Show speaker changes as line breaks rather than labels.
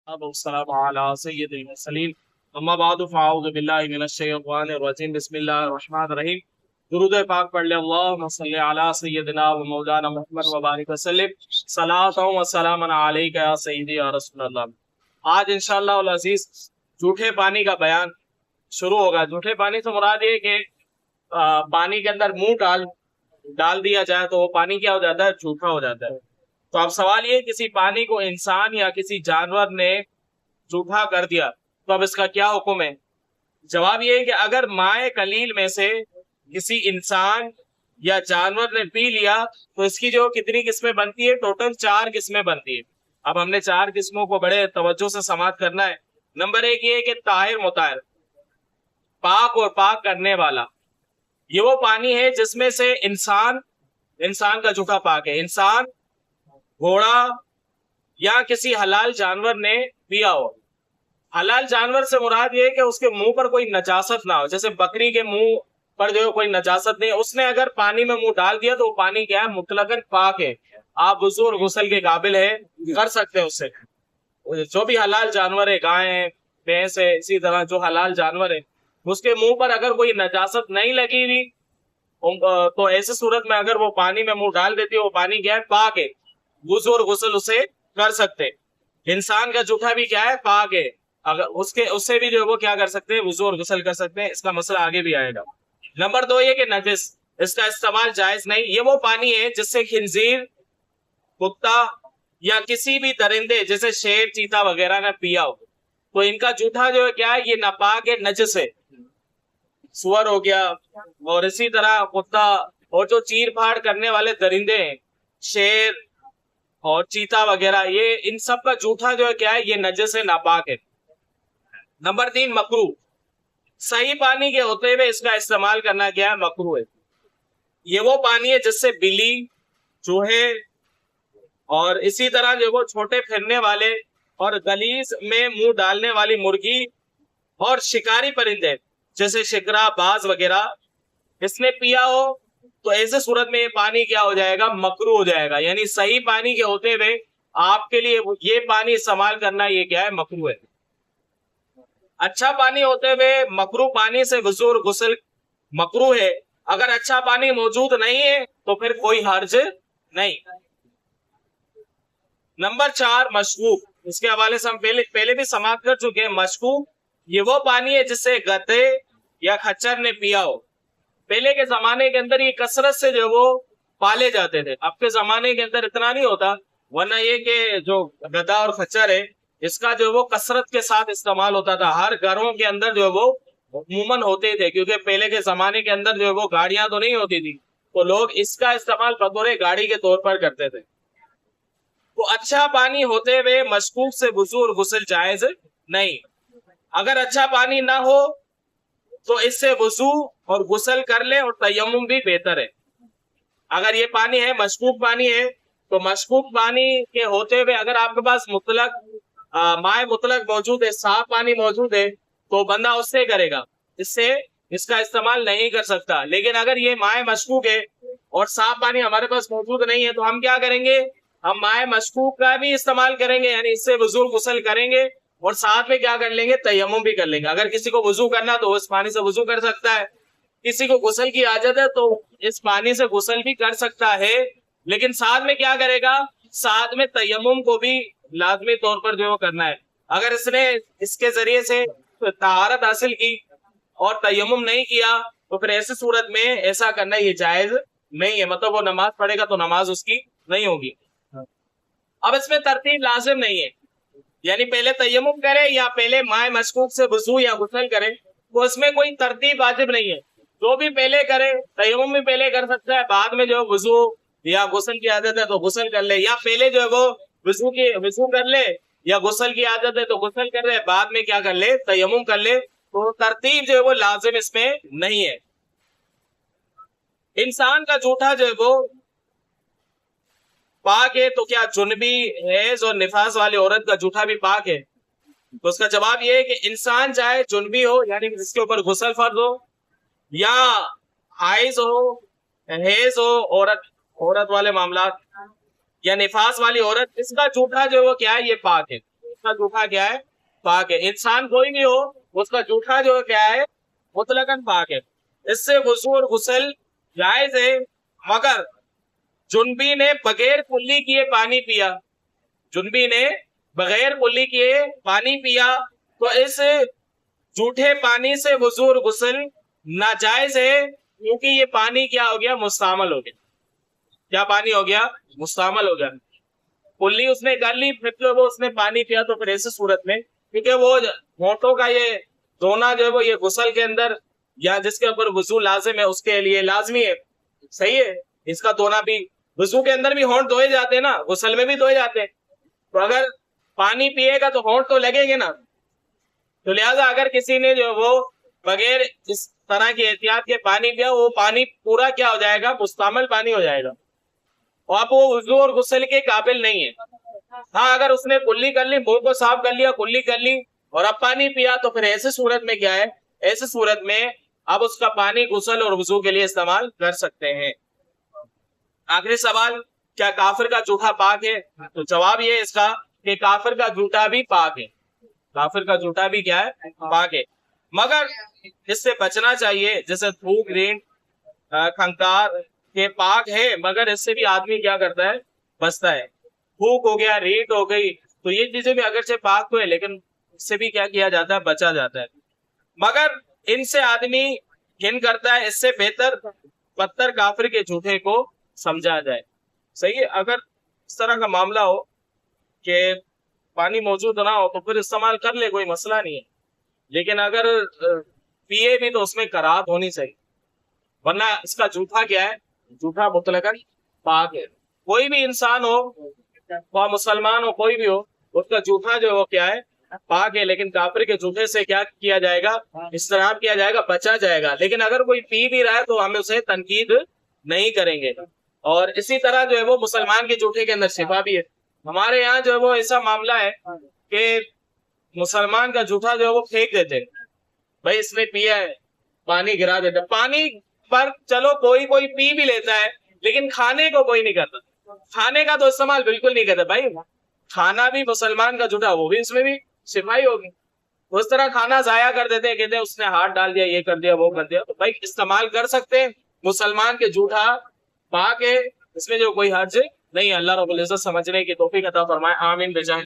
والسلام علی سید المرسلین اما بعد فاعوذ باللہ من الشیطان الرجیم بسم اللہ الرحمن الرحیم درود پاک پڑھ لیں اللہم صلی علی سیدنا و مولانا محمد و بارک وسلم صلاۃ و سلام علیک یا سیدی یا رسول اللہ۔ آج انشاءاللہ العزیز جھوٹے پانی کا بیان شروع ہوگا۔ جھوٹے پانی سے مراد یہ کہ پانی کے اندر منہ ڈال دیا جائے تو وہ پانی کیا ہو جاتا ہے؟ جھوٹا ہو جاتا ہے۔ تو اب سوال یہ کسی پانی کو انسان یا کسی جانور نے جھوٹا کر دیا تو اب اس کا کیا حکم ہے؟ جواب یہ ہے کہ اگر مائع قلیل میں سے کسی انسان یا جانور نے پی لیا تو اس کی جو کتنی قسمیں بنتی ہے؟ ٹوٹل 4 قسمیں بنتی ہے۔ اب ہم نے 4 قسموں کو بڑے توجہ سے سماعت کرنا ہے۔ نمبر 1 یہ ہے کہ طاہر مطہر، پاک اور پاک کرنے والا۔ یہ وہ پانی ہے جس میں سے انسان کا جھوٹا پاک ہے۔ انسان، گھوڑا یا کسی حلال جانور نے پیا ہو۔ حلال جانور سے مراد یہ ہے کہ اس کے منہ پر کوئی نجاست نہ ہو، جیسے بکری کے منہ پر جو کوئی نجاست نہیں، اس نے اگر پانی میں منہ ڈال دیا تو وہ پانی کیا ہے؟ مطلقاً پاک ہے، آپ وضو اور غسل کے قابل ہے، کر سکتے ہیں اس سے۔ جو بھی حلال جانور ہے، گائے، بھینس ہے، اسی طرح جو حلال جانور ہے، اس کے منہ پر اگر کوئی نجاست نہیں لگی ہوئی تو ایسی صورت میں اگر وہ پانی میں منہ ڈال دیتی ہے وہ پانی کیا ہے؟ پاک ہے، وضو اور غسل اسے کر سکتے۔ انسان کا جھوٹا بھی کیا ہے؟ پاک ہے، اگر اس سے بھی جو وہ کیا کر سکتے ہیں؟ وضو اور غسل کر سکتے ہیں۔ اس کا مسئلہ آگے بھی آئے گا۔ نمبر 2 یہ کہ نجس، اس کا استعمال جائز نہیں۔ یہ وہ پانی ہے جس سے خنزیر، کتا یا کسی بھی درندے جیسے شیر، چیتا وغیرہ نے پیا ہو تو ان کا جھوٹا جو ہے کیا ہے؟ یہ ناپاک ہے، نجس ہے۔ سور ہو گیا، اور اسی طرح کتا، اور جو چیر پھاڑ کرنے والے درندے ہیں، شیر اور چیتا وغیرہ، یہ ان سب کا جھوٹا جو ہے کیا ہے؟ یہ نجس ہے، ناپاک ہے۔ نمبر 3 مکروہ، صحیح پانی کے ہوتے ہوئے اس کا استعمال کرنا کیا ہے؟ مکروہ ہے۔ یہ وہ پانی ہے جس سے بلی، چوہے اور اسی طرح جو وہ چھوٹے پھرنے والے اور غلیظ میں منہ ڈالنے والی مرغی اور شکاری پرندے جیسے شکرا، باز وغیرہ اس نے پیا ہو تو ایسے صورت میں یہ پانی کیا ہو جائے گا؟ مکروہ ہو جائے گا۔ یعنی صحیح پانی کے ہوتے ہوئے آپ کے لیے یہ پانی استعمال کرنا یہ کیا ہے؟ مکروہ ہے۔ اچھا پانی ہوتے ہوئے مکروہ پانی سے وضو اور غسل مکروہ ہے۔ اگر اچھا پانی موجود نہیں ہے تو پھر کوئی حرج نہیں۔ نمبر 4 مشکوک، اس کے حوالے سے ہم پہلے بھی سماعت کر چکے ہیں۔ مشکوک یہ وہ پانی ہے جس سے گدھے یا خچر نے پیا ہو۔ پہلے کے زمانے کے اندر یہ کثرت سے جو وہ پالے جاتے تھے، اب کے زمانے کے اندر اتنا نہیں ہوتا، ورنہ یہ کہ جو گدھا اور خچر ہے اس کا جو وہ کثرت کے ساتھ استعمال ہوتا تھا، ہر گھروں کے اندر جو وہ عموماً ہوتے تھے، کیونکہ پہلے کے زمانے کے اندر جو وہ گاڑیاں تو نہیں ہوتی تھی تو لوگ اس کا استعمال بطور گاڑی کے طور پر کرتے تھے۔ تو اچھا پانی ہوتے ہوئے مشکوک سے وضو اور غسل جائز نہیں۔ اگر اچھا پانی نہ ہو تو اس سے وضو اور غسل کر لے، اور تیمم بھی بہتر ہے۔ اگر یہ پانی ہے، مشکوک پانی ہے، تو مشکوک پانی کے ہوتے ہوئے اگر آپ کے پاس مائع مطلق موجود ہے، صاف پانی موجود ہے، تو بندہ اس سے کرے گا، اس کا استعمال نہیں کر سکتا۔ لیکن اگر یہ مائع مشکوک ہے اور صاف پانی ہمارے پاس موجود نہیں ہے تو ہم کیا کریں گے؟ ہم مائع مشکوک کا بھی استعمال کریں گے، یعنی اس سے وضو غسل کریں گے اور ساتھ میں کیا کر لیں گے؟ تیمم بھی کر لیں گے۔ اگر کسی کو وضو کرنا تو اس پانی سے وضو کر سکتا ہے، کسی کو غسل کی حاجت ہے تو اس پانی سے غسل بھی کر سکتا ہے، لیکن ساتھ میں کیا کرے گا؟ ساتھ میں تیمم کو بھی لازمی طور پر جو کرنا ہے۔ اگر اس نے اس کے ذریعے سے طہارت حاصل کی اور تیمم نہیں کیا تو پھر ایسی صورت میں ایسا کرنا یہ جائز نہیں ہے، مطلب وہ نماز پڑھے گا تو نماز اس کی نہیں ہوگی۔ اب اس میں ترتیب لازم نہیں ہے، یعنی پہلے تیمم کرے یا پہلے مائع مشکوک سے وضو یا غسل کرے، تو اس میں کوئی ترتیب واجب نہیں ہے۔ جو بھی پہلے کرے، تیمم بھی پہلے کر سکتا ہے، بعد میں جو وضو یا غسل کی عادت ہے تو غسل کر لے، یا پہلے جو ہے وہ وضو کر لے یا غسل کی عادت ہے تو غسل کر لے، بعد میں کیا کر لے؟ تیمم کر لے۔ تو ترتیب جو ہے وہ لازم اس میں نہیں ہے۔ انسان کا جھوٹا جو ہے وہ پاک ہے، تو کیا جنبی، حیض اور نفاس والی عورت کا جھوٹا بھی پاک ہے؟ تو اس کا جواب یہ ہے کہ انسان چاہے جنبی ہو، یعنی جس کے اوپر غسل فرض ہو، یا حائض ہو، حیض ہو، عورت والے معاملات، یا نفاس والی عورت، اس کا جھوٹا جو وہ کیا ہے؟ یہ پاک ہے۔ کا جھوٹا کیا ہے؟ پاک ہے. انسان کوئی بھی ہو اس کا جھوٹا جو کیا ہے؟ مطلقاً پاک ہے. اس سے وضو اور غسل جائز ہے. مگر جنبی نے بغیر کلی کیے پانی پیا، جنبی نے بغیر کلی کیے پانی پیا تو اس جھوٹے پانی سے وضو اور غسل ناجائز ہے، کیونکہ یہ پانی کیا ہو گیا؟ مستعمل ہو گیا. کیا پانی ہو گیا؟ مستعمل ہو گیا. کلی اس نے کر لی، پھر جو وہ اس نے پانی پیا تو پھر ایسی صورت میں، کیونکہ وہ ہونٹوں کا یہ دھونا جو ہے وہ یہ غسل کے اندر یا جس کے اوپر وضو لازم ہے اس کے لیے لازمی ہے. صحیح ہے. اس کا دھونا بھی، وضو کے اندر بھی ہونٹ دھوئے جاتے ہیں نا، غسل میں بھی دھوئے جاتے ہیں. تو اگر پانی پیے گا تو ہونٹ تو لگیں گے نا. تو لہٰذا اگر کسی نے جو وہ بغیر اس طرح کی احتیاط کے پانی پیا، وہ پانی پورا کیا ہو جائے گا؟ مستعمل پانی ہو جائے گا، اور اب وہ وضو اور غسل کے قابل نہیں ہے. ہاں اگر اس نے کلی کر لی، منہ کو صاف کر لیا، کلی کر لی اور اب پانی پیا تو پھر ایسی صورت میں کیا ہے؟ ایسی صورت میں اب اس کا پانی غسل اور وضو کے لیے استعمال کر سکتے ہیں. آخری سوال، کیا کافر کا جھوٹا پاک ہے؟ تو جواب یہ اس کا کہ کافر کا جھوٹا بھی پاک ہے. کافر کا جھوٹا بھی کیا ہے؟ پاک ہے. مگر اس سے بچنا چاہیے، جیسے تھوک، رینٹ، کھنکار کے پاک ہے، مگر اس سے بھی آدمی کیا کرتا ہے؟ بچتا ہے. تھوک ہو گیا، ریٹ ہو گئی، تو یہ چیزیں بھی اگرچہ پاک تو ہے لیکن اس سے بھی کیا کیا جاتا ہے؟ بچا جاتا ہے. مگر ان سے آدمی گن کرتا ہے، اس سے بہتر بدتر کافر کے جھوٹے کو سمجھا جائے. صحیح ہے. اگر اس طرح کا معاملہ ہو کہ پانی موجود نہ ہو تو پھر استعمال کر لے، کوئی مسئلہ نہیں ہے. لیکن اگر پیے بھی تو اس میں کراہت ہونی چاہیے، ورنہ اس کا جھوٹا کیا ہے؟ جھوٹا مطلقاً پاک ہے. کوئی بھی انسان ہو، وہ مسلمان ہو، کوئی بھی ہو، اس کا جھوٹا جو وہ کیا ہے؟ پاک ہے. لیکن کافر کے جھوٹے سے کیا کیا جائے گا؟ اجتناب کیا جائے گا، بچا جائے گا. لیکن اگر کوئی پی بھی رہا ہے تو ہم اسے تنقید نہیں کریں گے. اور اسی طرح جو ہے وہ مسلمان کے جھوٹے کے اندر شفا بھی ہے. ہمارے یہاں جو ہے وہ ایسا معاملہ ہے کہ مسلمان کا جھوٹا جو ہے وہ پھینک دیتے، بھائی اس نے پیا ہے، پانی گرا دیتا. پانی پر چلو کوئی پی بھی لیتا ہے لیکن کھانے کو کوئی نہیں کرتا. کھانے کا تو استعمال بالکل نہیں کرتا. بھائی کھانا بھی مسلمان کا جھوٹا، وہ بھی اس میں بھی صفائی ہوگی. اس طرح کھانا ضائع کر دیتے ہیں، کہتے ہیں اس نے ہاتھ ڈال دیا، یہ کر دیا، وہ کر دیا. تو بھائی استعمال کر سکتے ہیں. مسلمان کے جھوٹا پاک ہے، اس میں جو کوئی حرج نہیں ہے. اللہ رب العزت سمجھنے کی توفیق عطا فرمائے. آمین بجائے